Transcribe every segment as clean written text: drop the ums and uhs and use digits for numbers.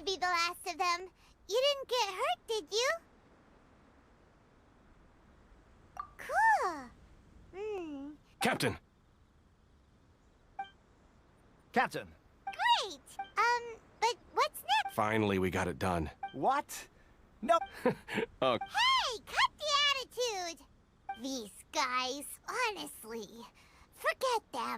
be the last of them. You didn't get hurt, did you? Cool. Captain! Captain! Great! But what's next? Finally, we got it done. What? No. Oh, Hey, cut the attitude! These guys, honestly, forget them.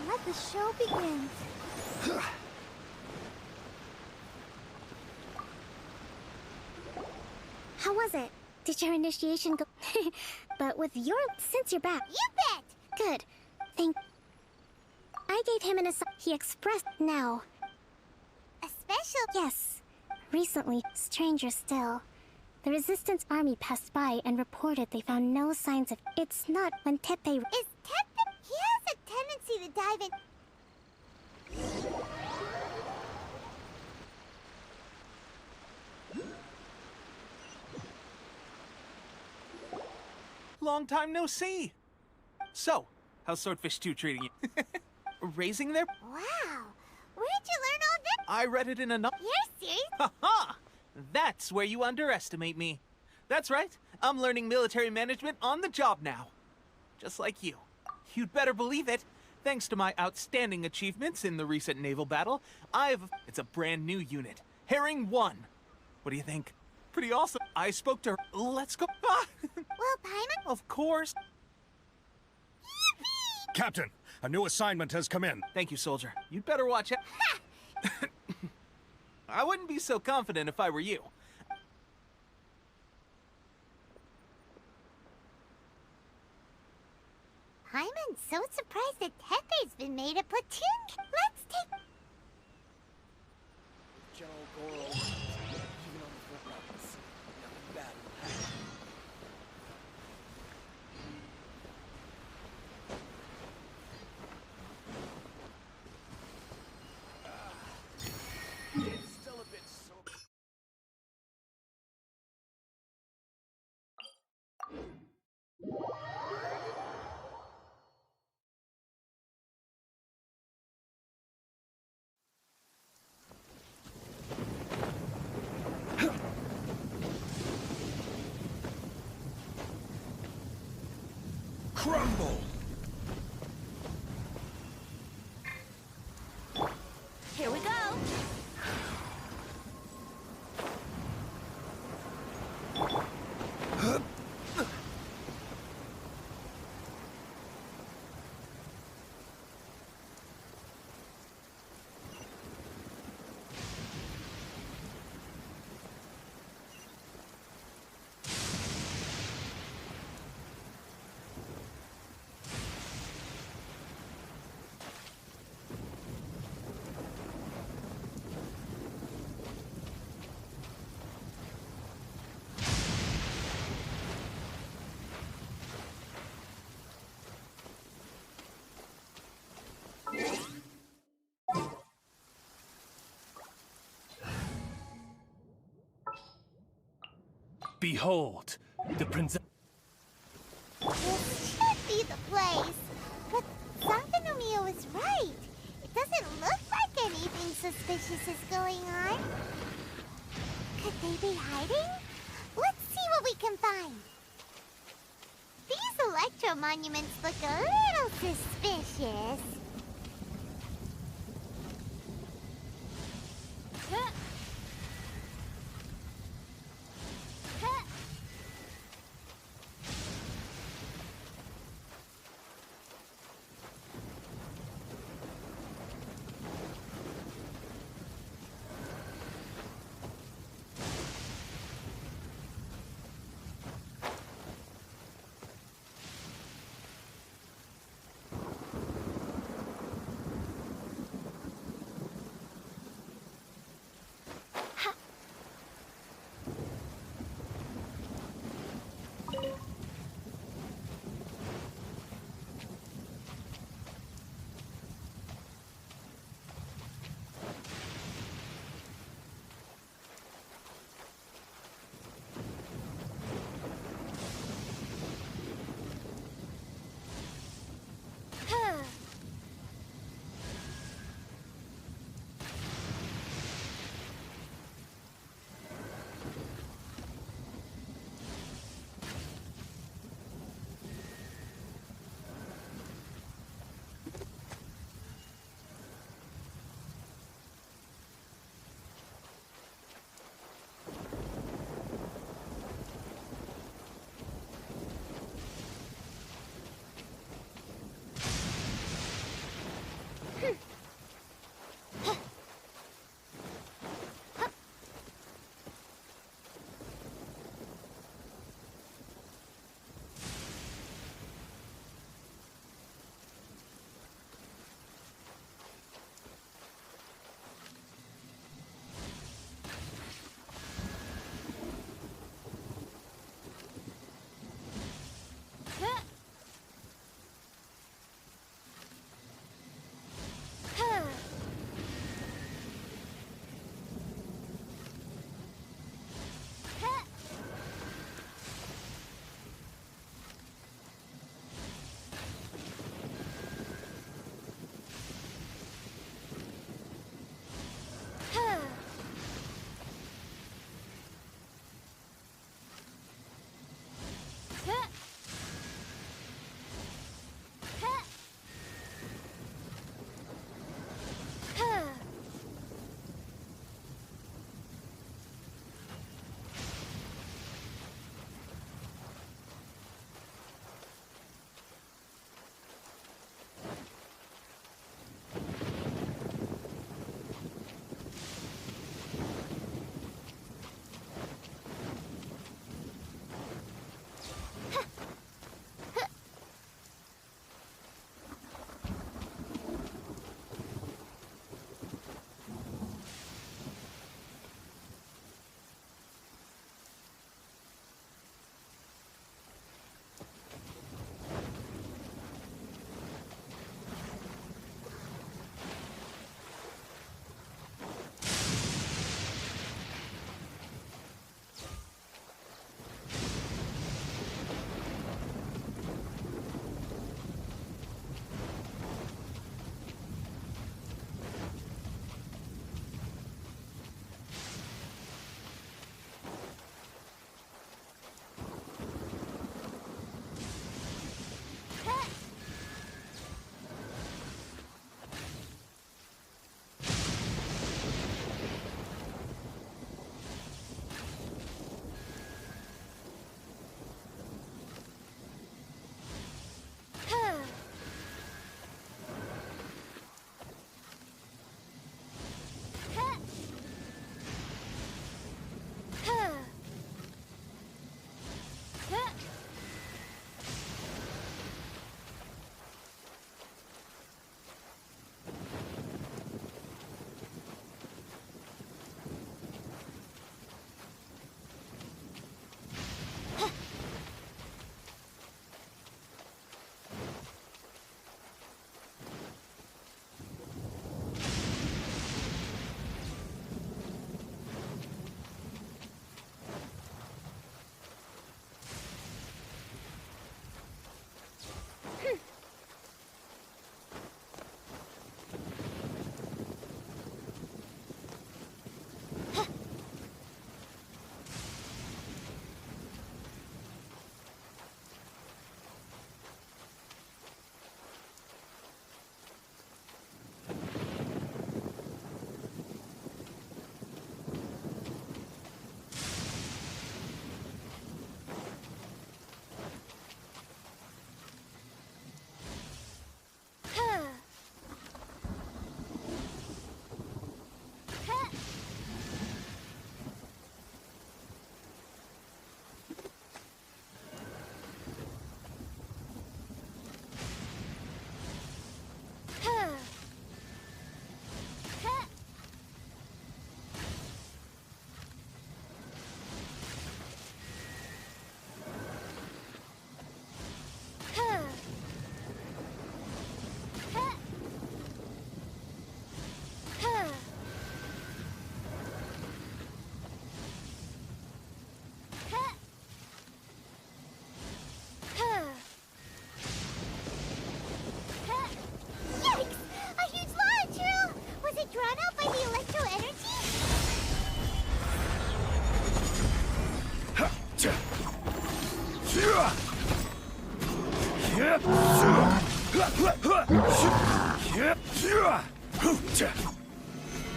Let the show begin. How was it? Did your initiation go? But since you're back. You bet! Good. I gave him an he expressed now. A special... Yes. Recently, stranger still. The Resistance army passed by and reported they found no signs of... It's not when Tepe... Is Tepe... He has a tendency to dive in... Long time no see. So, how's Swordfish 2 treating you? Raising their... Wow! Where'd you learn all this? I read it in a... You're serious? Ha-ha! That's where you underestimate me. That's right. I'm learning military management on the job now. Just like you. You'd better believe it. Thanks to my outstanding achievements in the recent naval battle, It's a brand new unit. Herring 1. What do you think? Pretty awesome. I spoke to her. Let's go. Ah! Well, Paimon... Of course. Yippee! Captain, a new assignment has come in. Thank you, soldier. You'd better watch it. I wouldn't be so confident if I were you. Paimon's so surprised that Tepe's been made a platoon. Let's take... General Goro, even on the front lines, nothing bad will happen. It's still a bit sore. Crumble! Here we go! Behold, the princess. This should be the place. But Sakanomiya was right. It doesn't look like anything suspicious is going on. Could they be hiding? Let's see what we can find. These electro monuments look a little suspicious.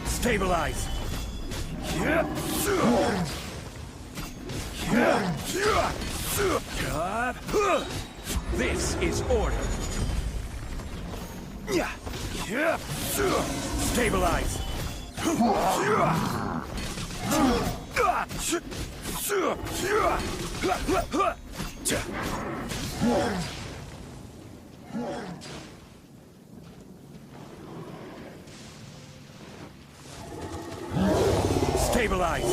Stabilize. This is order. Stabilize. Stabilize.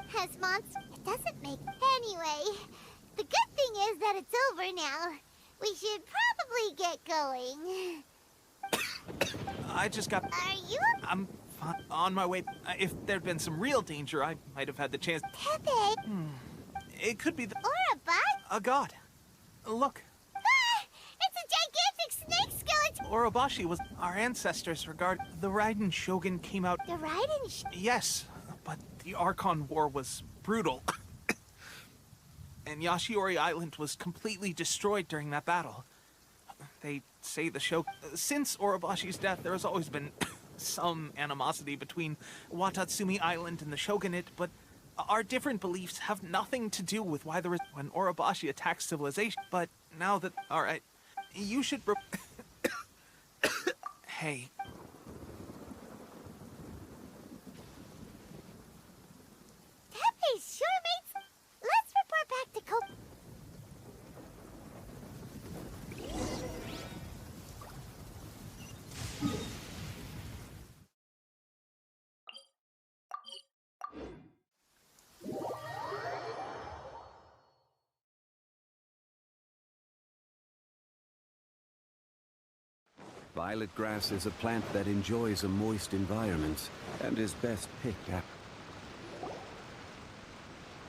Has monster. It doesn't make. Anyway, the good thing is that it's over now. We should probably get going. I just got. Are you I'm on my way. If there'd been some real danger, I might have had the chance. Pepe It could be the. or a bug? A god. Look, Ah, it's a gigantic snake skeleton. Orobashi was our ancestors regard. The Raiden Shogun came out. The Raiden Yes, but the Archon War was brutal. And Yashiori Island was completely destroyed during that battle. They say the show. Since Orobashi's death, there has always been some animosity between Watatsumi Island and the Shogunate, but our different beliefs have nothing to do with why there is when Orobashi attacks civilization. But now that, all right, you should. Hey. Pepe sure makes. Let's report back to Cope. Violet grass is a plant that enjoys a moist environment and is best picked up.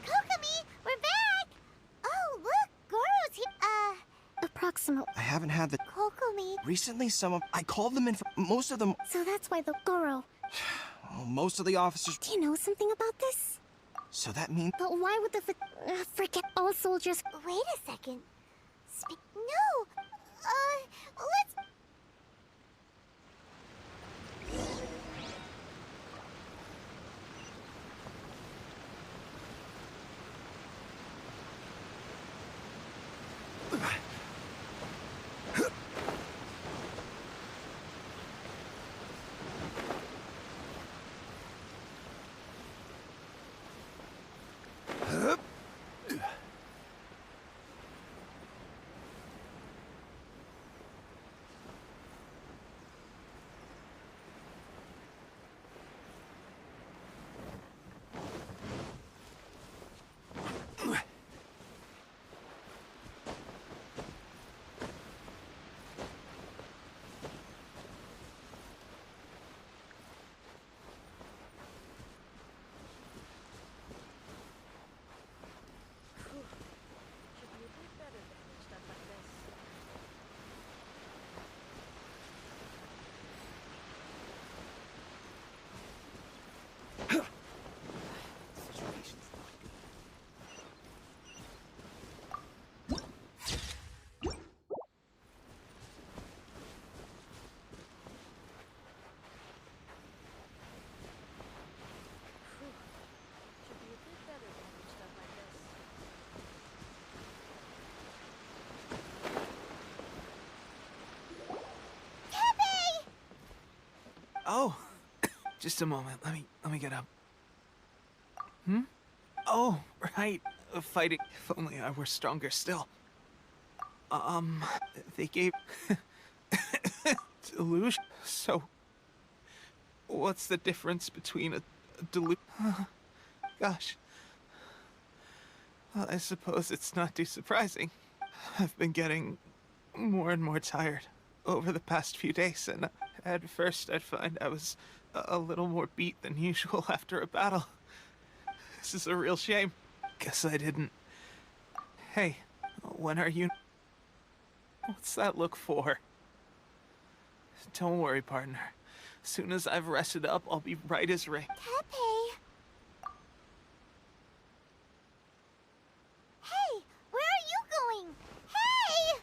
Kokomi, we're back! Oh, look, Goro's here. Approximately. I haven't had the... Kokomi. Recently, I called them in for... Most of them... So that's why the Goro. Oh, most of the officers... Do you know something about this? So that means... But why would the forget all soldiers? Wait a second. No! Let's... Oh, just a moment. Let me get up. Oh, right. Fighting. If only I were stronger still. They gave delusion. So, what's the difference between a delusion? Gosh. Well, I suppose it's not too surprising. I've been getting more and more tired over the past few days, and at first I'd find I was a little more beat than usual after a battle. This is a real shame. Guess I didn't Hey, when are you... What's that look for? Don't worry, partner. As soon as I've rested up, I'll be right as rain. Tepe! Hey, where are you going? Hey!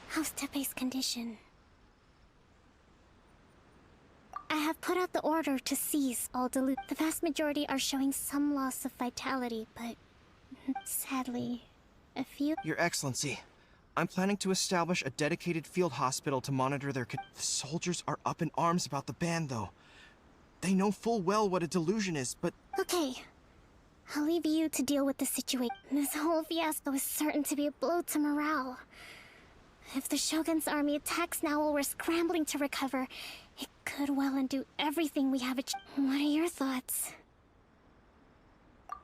How's Tepe's condition? I have put out the order to seize all dilute. The vast majority are showing some loss of vitality, but sadly, a few... Your Excellency, I'm planning to establish a dedicated field hospital to monitor their The soldiers are up in arms about the ban, though. They know full well what a delusion is, but... Okay. I'll leave you to deal with the situation. This whole fiasco is certain to be a blow to morale. If the Shogun's army attacks now while we're scrambling to recover, it could well undo everything we have achieved. What are your thoughts?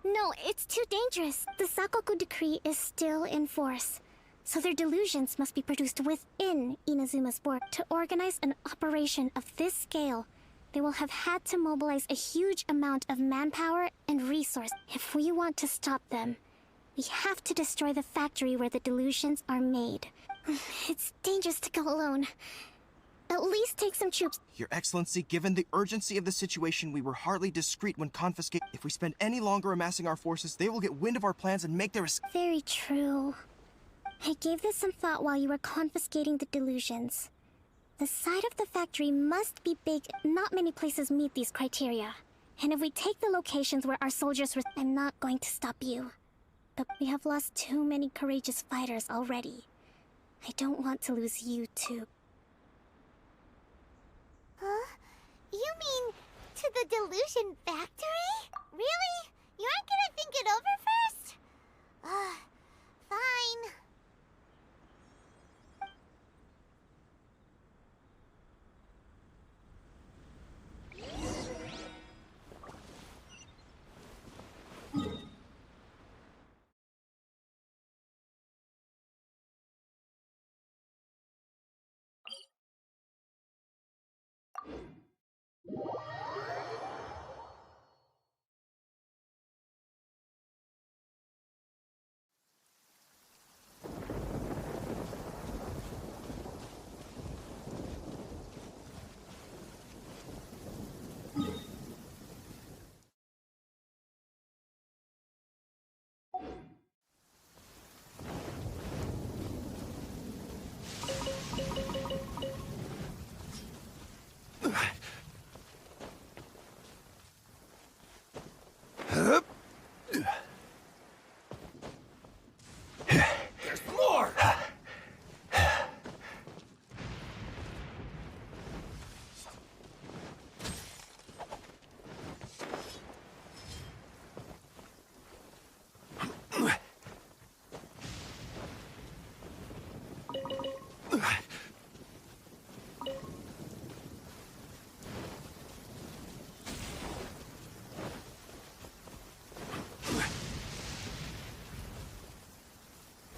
No, it's too dangerous. The Sakoku decree is still in force, so their delusions must be produced within Inazuma's board. To organize an operation of this scale, they will have had to mobilize a huge amount of manpower and resource. If we want to stop them, we have to destroy the factory where the delusions are made. It's dangerous to go alone. At least take some troops. Your Excellency, given the urgency of the situation, we were hardly discreet when confiscating. If we spend any longer amassing our forces, they will get wind of our plans and make their escape. Very true. I gave this some thought while you were confiscating the delusions. The side of the factory must be big. Not many places meet these criteria. And if we take the locations where our soldiers were... I'm not going to stop you. But we have lost too many courageous fighters already. I don't want to lose you too. Huh? You mean to the delusion factory? Really? You aren't gonna think it over first? Fine. There's more!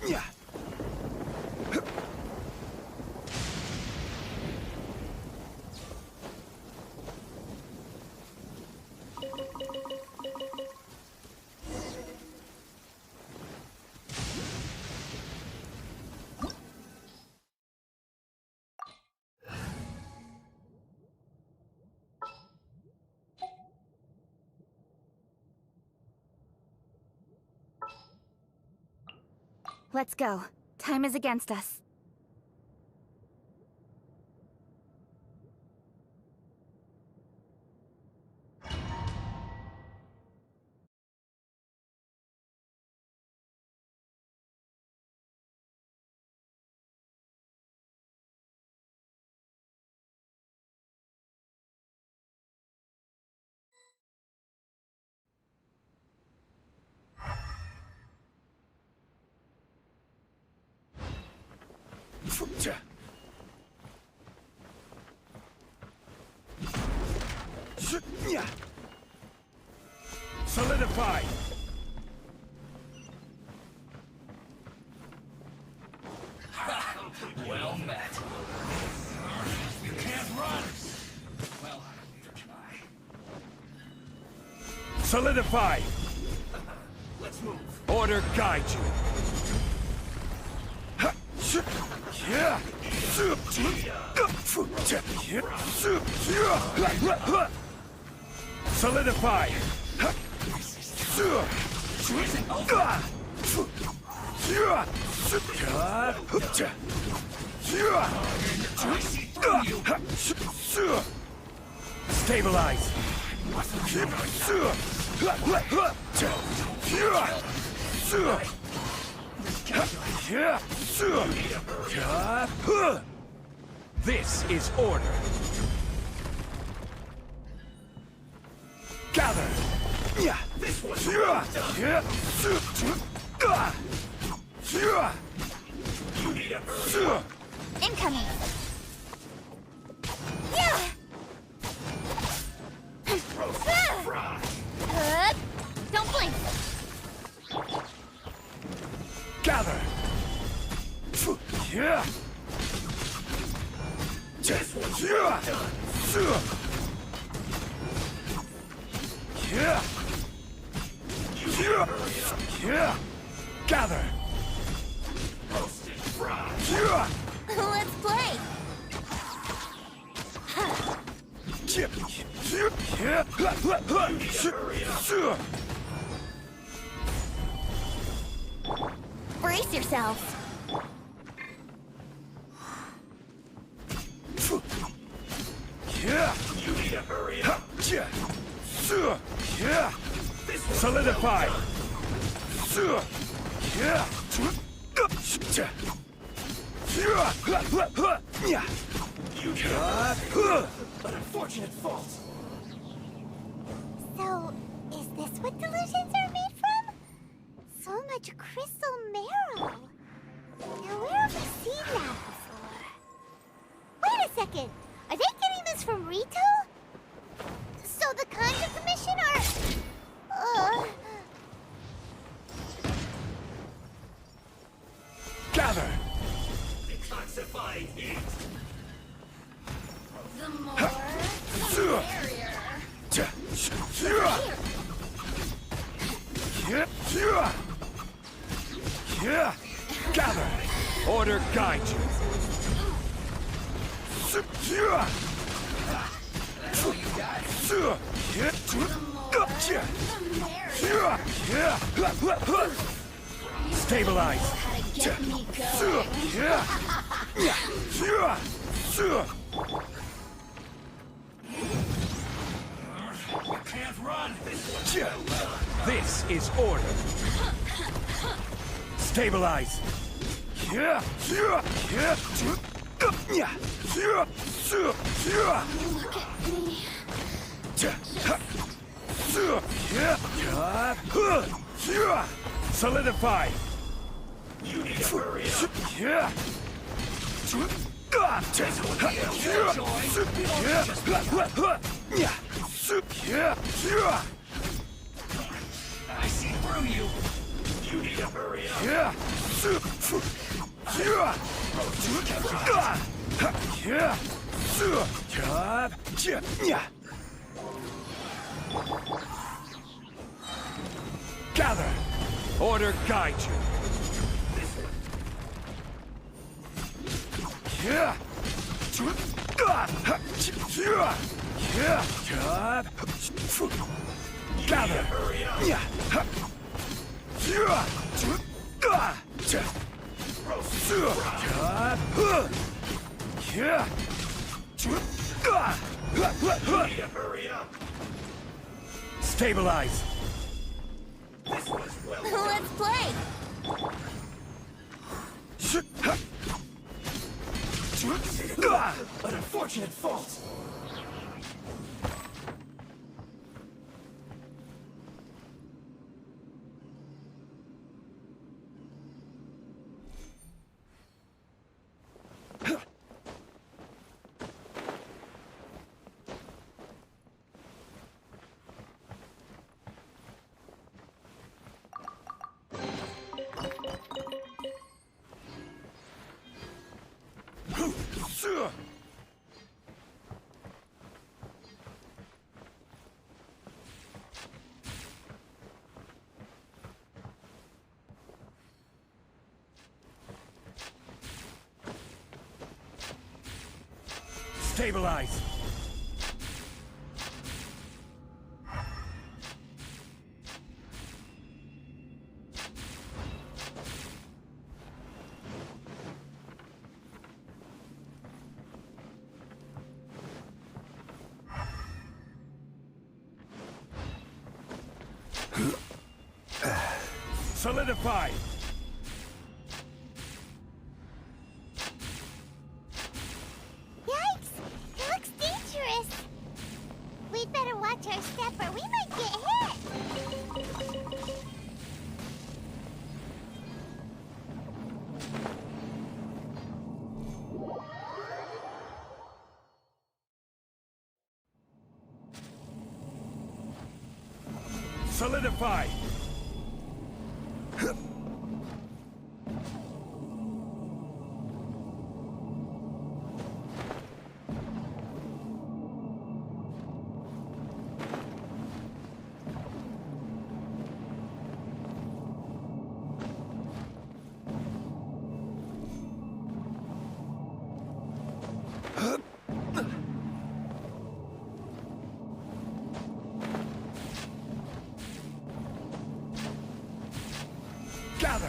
Yeah. Let's go. Time is against us. Solidify! Well met. Solidify! Let's move. Order guide you. Solidify! Stabilize! This is order. Gather! This was You need a hurry. Incoming! Yeah! Don't blink! Gather! This was Gather! roasted fry. Let's play! Brace yourselves! You need to hurry up. Solidify! You need an unfortunate fault. So, is this what delusions are made from? So much crystal marrow. Now, where have we seen that before? Wait a second. Are they getting this from Rito? So the kinds of commission are... Gather! Detoxifying heat. The more, the merrier. Gather! Order guide you. Stabilize! Get me Can't run. This is order. Stabilize! Solidify! You need to hurry up. I see through you. You need to hurry up. Gather! Order guide you. Gather! Hurry up. Stabilize! This was well. Let's play! An unfortunate fault. Stabilize. Solidify. Yikes! It looks dangerous. We'd better watch our step or we might get hit. Solidify. Gather.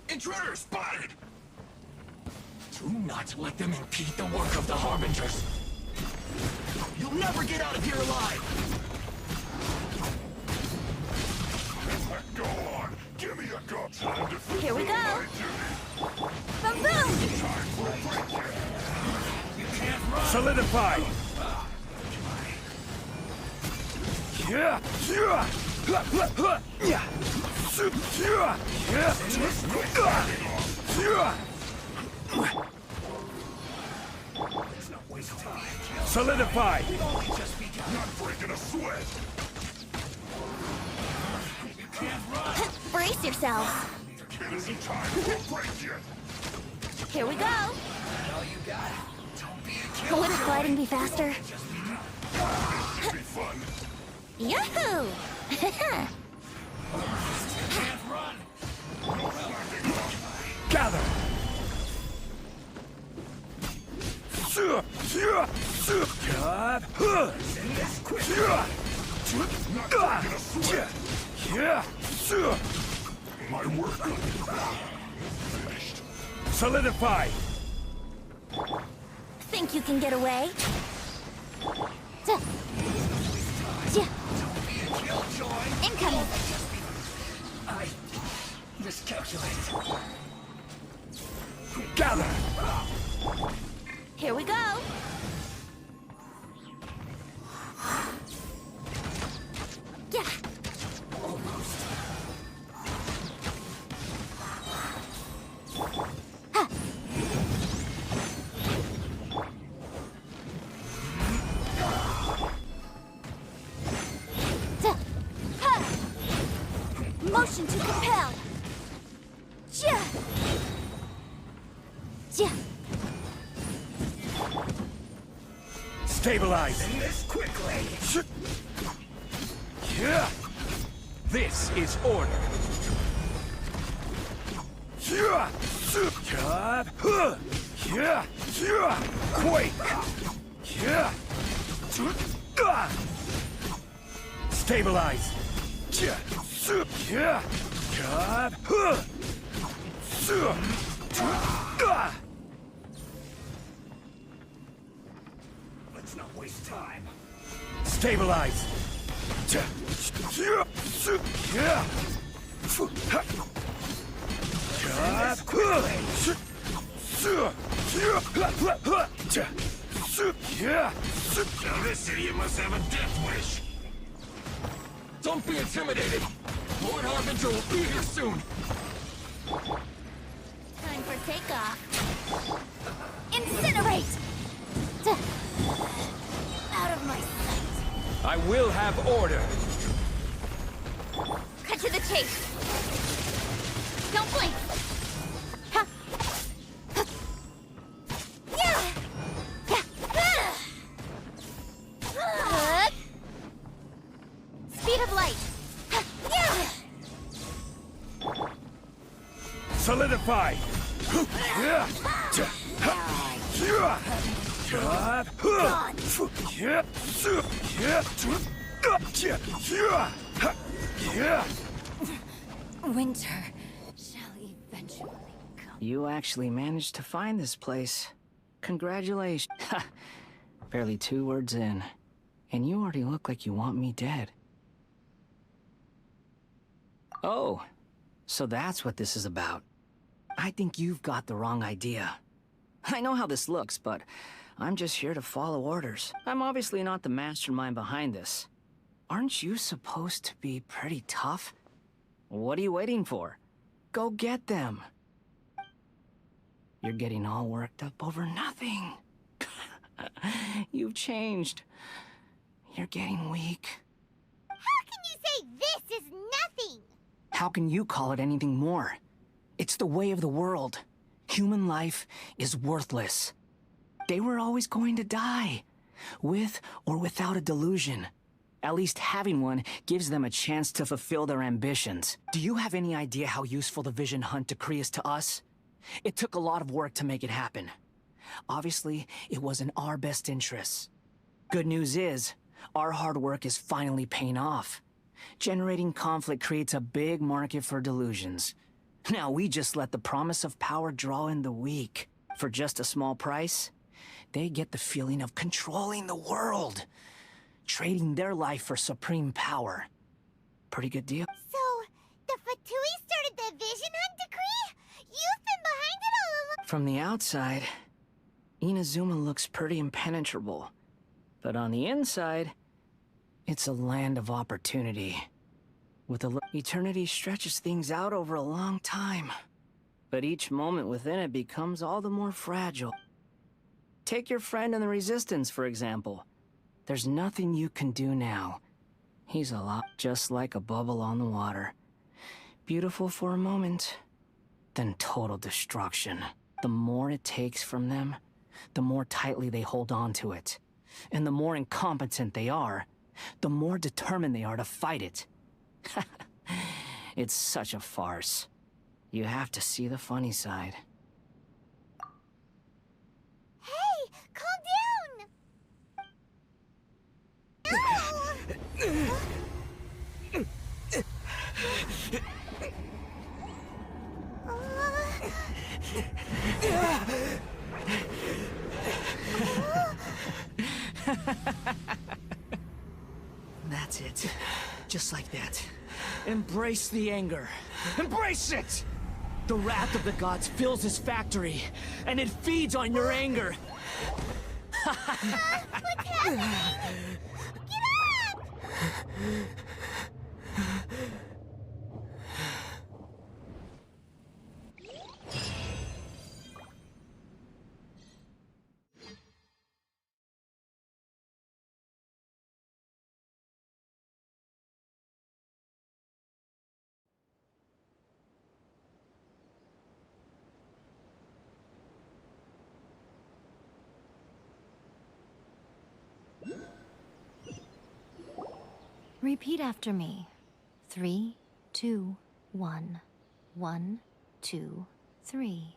Intruder spotted! Do not let them impede the work of the Harbingers. You'll never get out of here alive! Go on! Give me a gun! Time to Here we go! Boom boom! You can't run! Solidify. Yeah. Yeah. Yeah. Let's not waste time. Solidify. Just begun. Not breaking a sweat! You can't run! Brace yourself. There isn't time for a break yet! Here we go. All you got? Don't be a killer! Wouldn't gliding be faster? Just begun. This should be fun! Yahoo! Can't run! Gather. Send this quick! My work finished. Solidify. Think you can get away? Don't be a killjoy! Incoming! I miscalculated. Gather. Here we go! Yeah! Ha! Ha! Motion to compel! Ja! Ja! Stabilize. Send this quickly! This is order. Quake. Stabilize. Let's not waste time. Stabilize. this idiot must have a death wish. Don't be intimidated. Lord Harbinger will be here soon. Time for takeoff. Incinerate! Out of my sight. I will have order. Cut to the chase. Don't blink. Ha. Ha. Yeah. Yeah. Speed of light. Yeah. Solidify. Winter shall eventually come. You actually managed to find this place. Congratulations. Barely 2 words in, and you already look like you want me dead. Oh, so that's what this is about. I think you've got the wrong idea. I know how this looks, but I'm just here to follow orders. I'm obviously not the mastermind behind this. Aren't you supposed to be pretty tough? What are you waiting for? Go get them. You're getting all worked up over nothing. You've changed. You're getting weak. How can you say this is nothing? How can you call it anything more? It's the way of the world. Human life is worthless. They were always going to die, with or without a delusion. At least having one gives them a chance to fulfill their ambitions. Do you have any idea how useful the Vision Hunt decree is to us? It took a lot of work to make it happen. Obviously, it was in our best interests. Good news is, our hard work is finally paying off. Generating conflict creates a big market for delusions. Now we just let the promise of power draw in the weak. For just a small price, they get the feeling of controlling the world. Trading their life for supreme power. Pretty good deal. So, the Fatui started the Vision Hunt decree? You've been behind it all along. From the outside, Inazuma looks pretty impenetrable. But on the inside, it's a land of opportunity. Eternity stretches things out over a long time. But each moment within it becomes all the more fragile. Take your friend in the Resistance, for example. There's nothing you can do now. He's a lot just like a bubble on the water. Beautiful for a moment, then total destruction. The more it takes from them, the more tightly they hold on to it. And the more incompetent they are, the more determined they are to fight it. It's such a farce. You have to see the funny side. Hey, calm down! That's it. Just like that. Embrace the anger. Embrace it! The wrath of the gods fills this factory, and it feeds on your anger. What's happening? Get up! Repeat after me. 3, 2, 1. 1, 2, 3.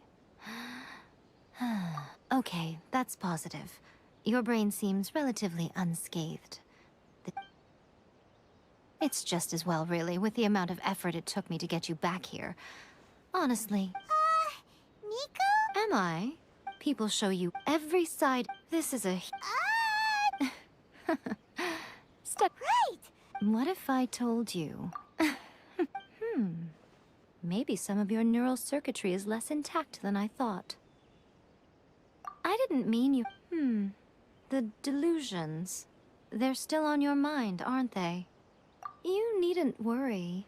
Okay, that's positive. Your brain seems relatively unscathed. It's just as well, really, with the amount of effort it took me to get you back here. Honestly. Nico? Am I? People show you every side. This is a... Stuck. Right! What if I told you? Maybe some of your neural circuitry is less intact than I thought. I didn't mean you... The delusions. They're still on your mind, aren't they? You needn't worry.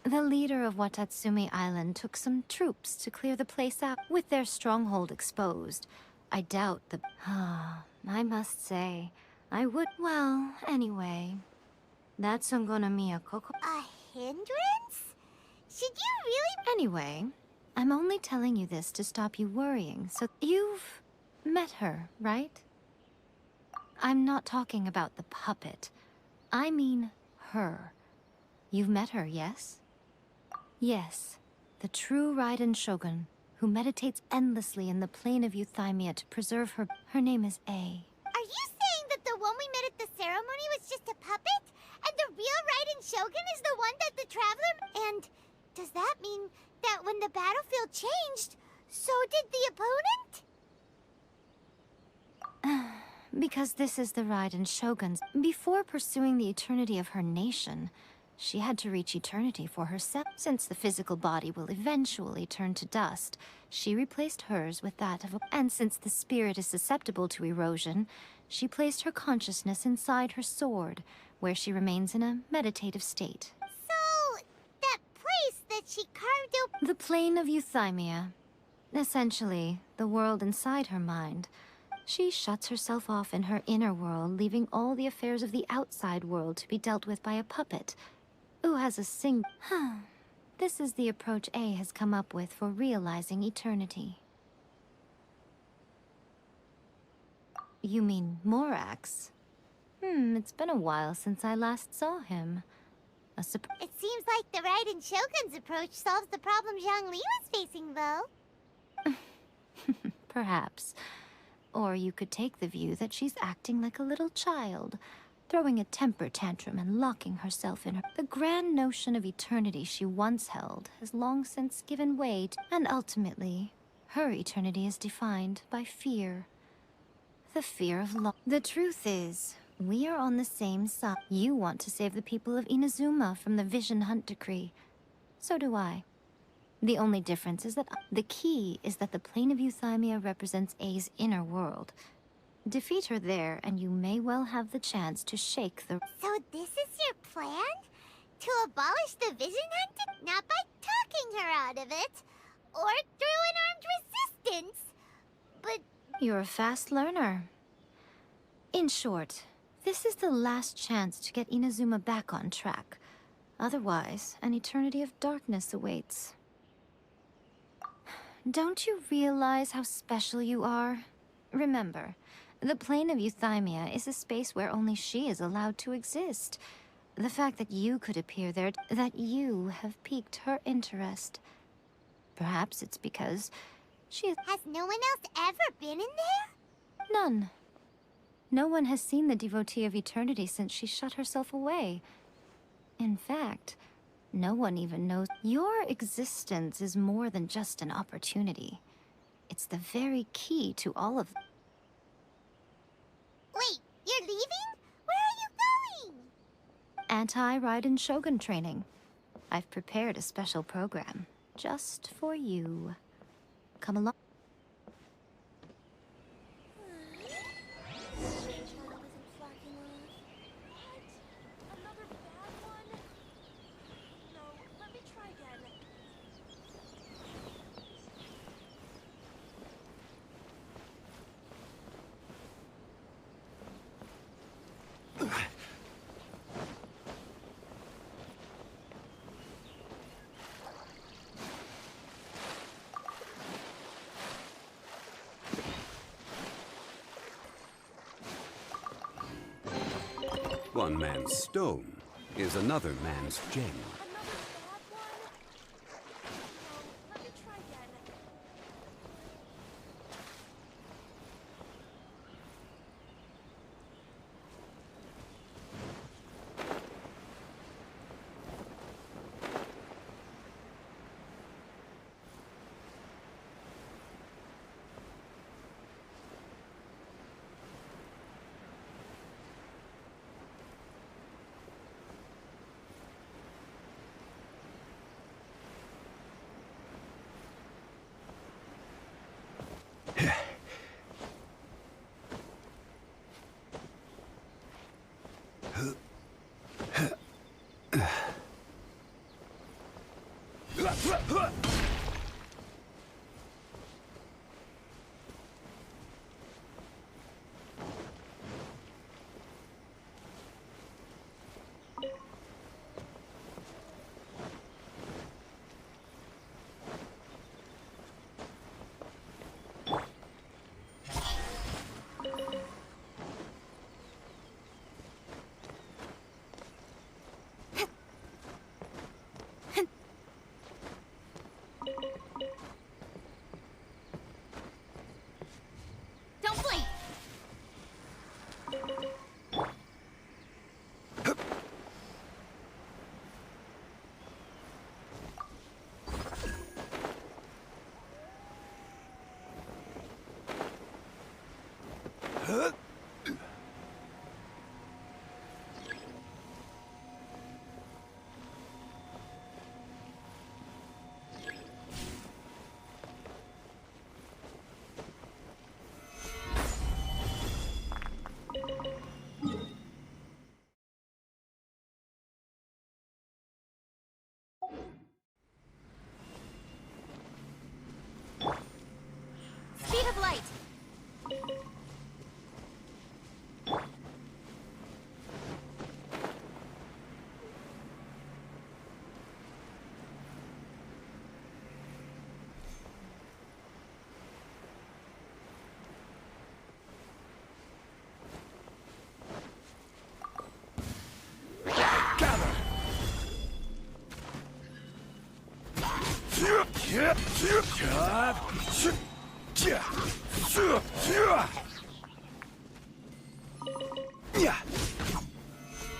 The leader of Watatsumi Island took some troops to clear the place out. With their stronghold exposed, I doubt the... I must say, I would... Well, anyway... That's Songonomiya Koko... A hindrance? Should you really... Anyway, I'm only telling you this to stop you worrying, so... You've... met her, right? I'm not talking about the puppet. I mean her. You've met her, yes? Yes, the true Raiden Shogun, who meditates endlessly in the plane of Euthymia to preserve her... Her name is A. Are you saying that the one we met at the ceremony was just a puppet? And the real Raiden Shogun is the one that the Traveler... And does that mean that when the battlefield changed, so did the opponent? Because this is the Raiden Shogun's... Before pursuing the eternity of her nation, she had to reach eternity for herself. Since the physical body will eventually turn to dust, she replaced hers with that of a... And since the spirit is susceptible to erosion, she placed her consciousness inside her sword, where she remains in a meditative state. So, that place that she carved open... The plane of Euthymia. Essentially, the world inside her mind. She shuts herself off in her inner world, leaving all the affairs of the outside world to be dealt with by a puppet, who has a This is the approach A has come up with for realizing eternity. You mean Morax? It's been a while since I last saw him. It seems like the Raiden Shogun's approach solves the problem Zhang Li was facing, though. Perhaps. Or you could take the view that she's acting like a little child, throwing a temper tantrum and locking herself in her... The grand notion of eternity she once held has long since given way to... And ultimately, her eternity is defined by fear. The fear of loss. The truth is, we are on the same side. You want to save the people of Inazuma from the Vision Hunt decree. So do I. The only difference is that the key is that the plane of Euthymia represents A's inner world. Defeat her there, and you may well have the chance to shake the... So this is your plan? To abolish the Vision Hunt? Not by talking her out of it, or through an armed resistance, but... You're a fast learner. In short, this is the last chance to get Inazuma back on track. Otherwise, an eternity of darkness awaits. Don't you realize how special you are? Remember, the plane of Euthymia is a space where only she is allowed to exist. The fact that you could appear there, that you have piqued her interest. Perhaps it's because she... Has no one else ever been in there? None. No one has seen the devotee of eternity since she shut herself away. In fact, no one even knows. Your existence is more than just an opportunity. It's the very key to all of... Wait, you're leaving? Where are you going? Anti-Raiden Shogun training. I've prepared a special program just for you. Come along. One man's stone is another man's gem. Don't blink! Speed of light!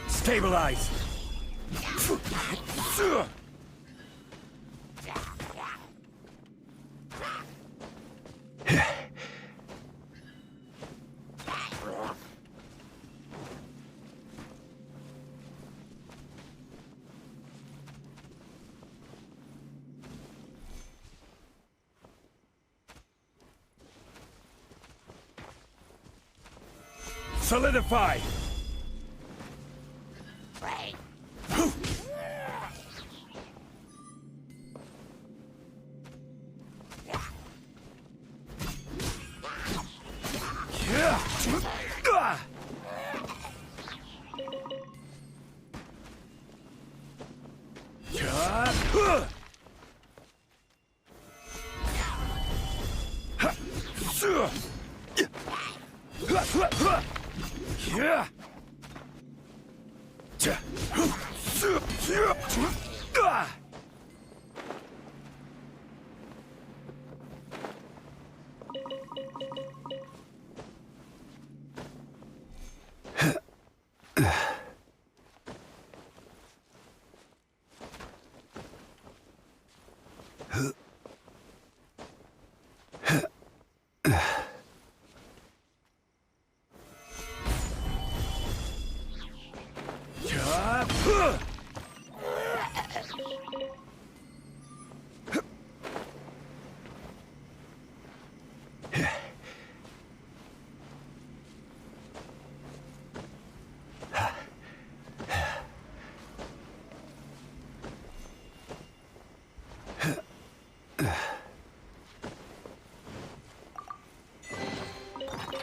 Stabilize. Solidify.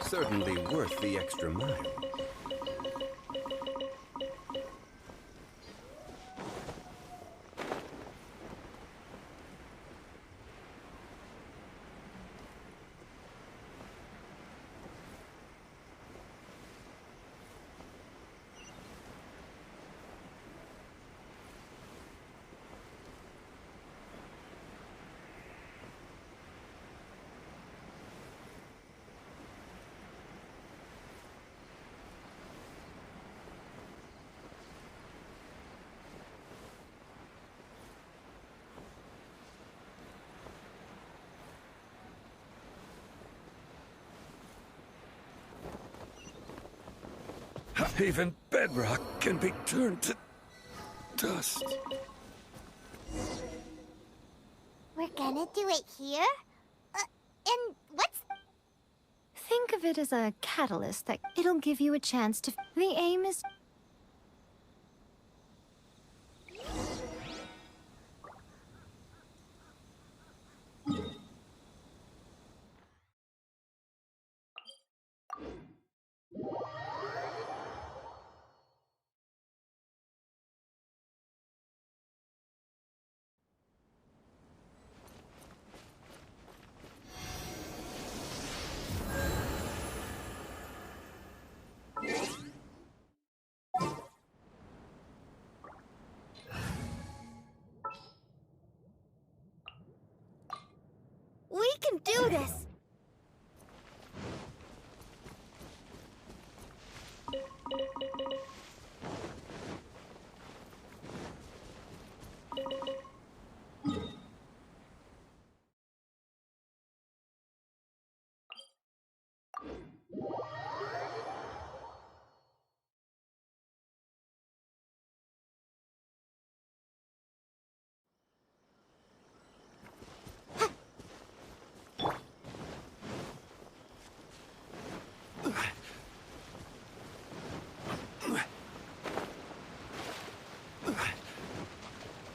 Certainly worth the extra mile. Even bedrock can be turned to dust. We're gonna do it here? And what's... Think of it as a catalyst that it'll give you a chance to... The aim is... We can do this!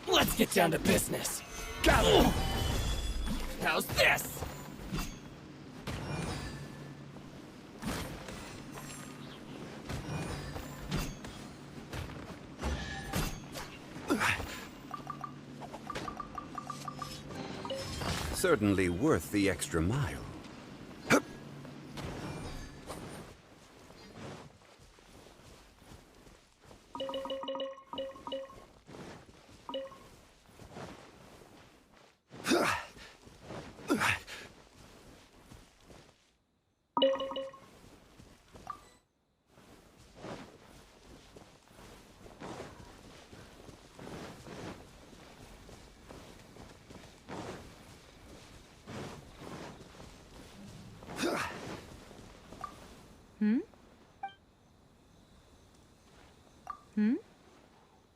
Let's get down to business. Gather! How's this? Certainly worth the extra mile.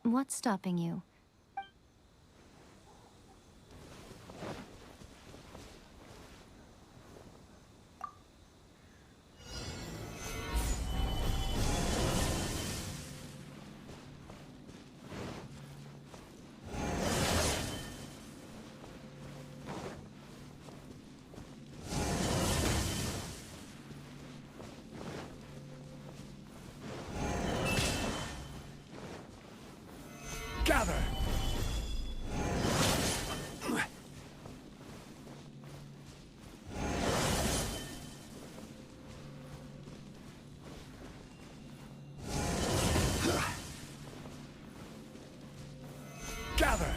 What's stopping you? Gather! Gather!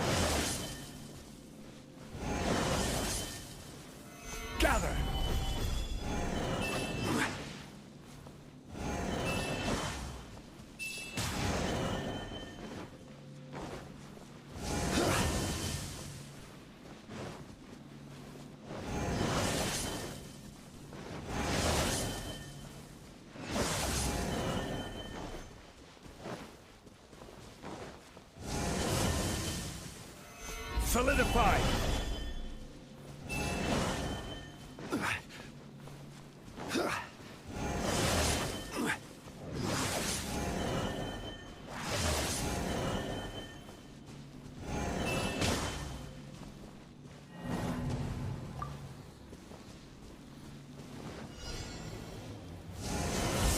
Gather! Gather! Solidify!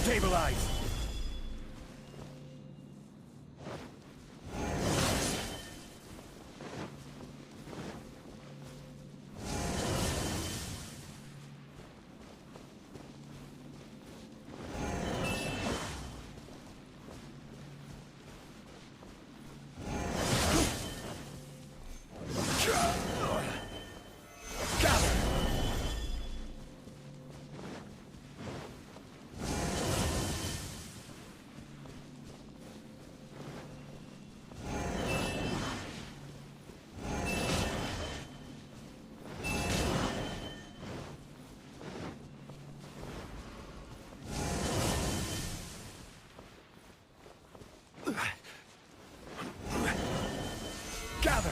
Stabilize! Gather!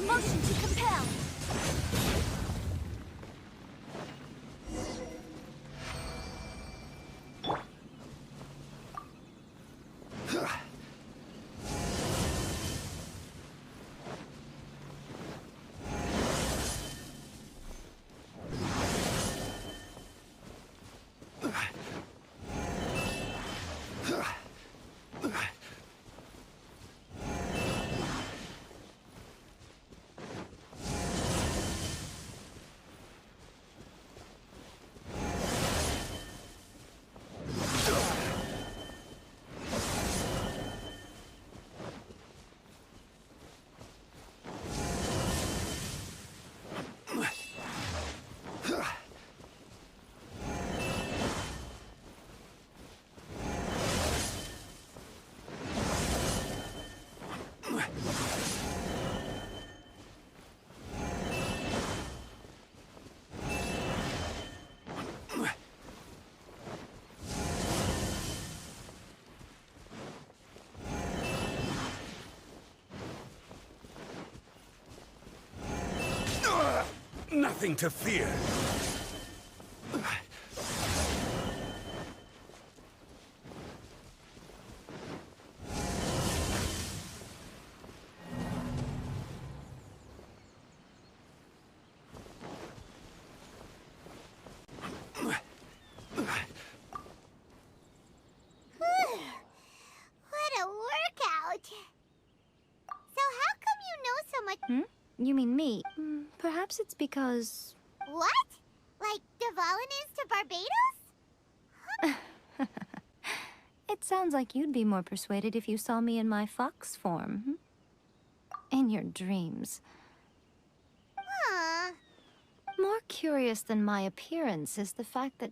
Motion to compel. Nothing to fear. What a workout! So how come you know so much? You mean me? Perhaps it's because... What? Like Devalin is to Barbados? It sounds like you'd be more persuaded if you saw me in my fox form. In your dreams. Aw. More curious than my appearance is the fact that